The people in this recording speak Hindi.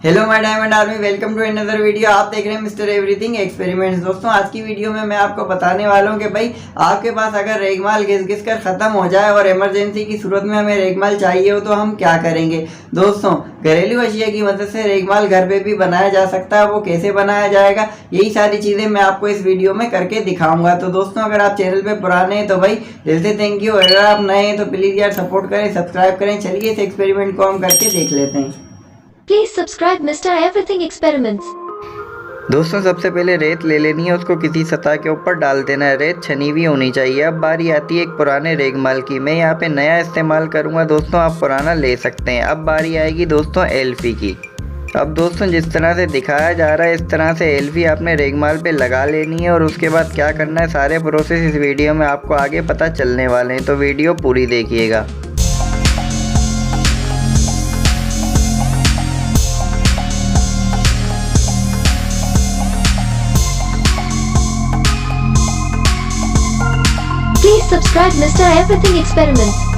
Hello my diamond army, welcome to another video. आप देख रहे हैं मिस्टर एवरीथिंग एक्सपेरिमेंट्स। दोस्तों आज की वीडियो में मैं आपको बताने वाला हूं कि भाई आपके पास अगर रेगमाल घिस कर ख़त्म हो जाए और इमरजेंसी की सूरत में हमें रेगमाल चाहिए हो तो हम क्या करेंगे। दोस्तों घरेलू अशिया की मदद से रेगमाल घर पे भी बनाया जा सकता है। वो कैसे बनाया जाएगा, यही सारी चीज़ें मैं आपको इस वीडियो में करके दिखाऊंगा। तो दोस्तों अगर आप चैनल पर पुराने हैं तो भाई दिल से थैंक यू, अगर आप नए हैं तो प्लीज़ यार सपोर्ट करें, सब्सक्राइब करें। चलिए इस एक्सपेरिमेंट को हम करके देख लेते हैं। Please subscribe Mr. Everything Experiments. दोस्तों सबसे पहले रेत ले लेनी है, उसको किसी सतह के ऊपर डाल देना है। रेत छनी हुई होनी चाहिए। अब बारी आती है एक पुराने रेगमाल की। मैं यहाँ पे नया इस्तेमाल करूँगा, दोस्तों आप पुराना ले सकते हैं। अब बारी आएगी दोस्तों एल्फी की। अब दोस्तों जिस तरह से दिखाया जा रहा है इस तरह से एल्फी आपने रेगमाल पे लगा लेनी है और उसके बाद क्या करना है, सारे प्रोसेस इस वीडियो में आपको आगे पता चलने वाले हैं, तो वीडियो पूरी देखिएगा। Please subscribe Mr. Everything Experiments.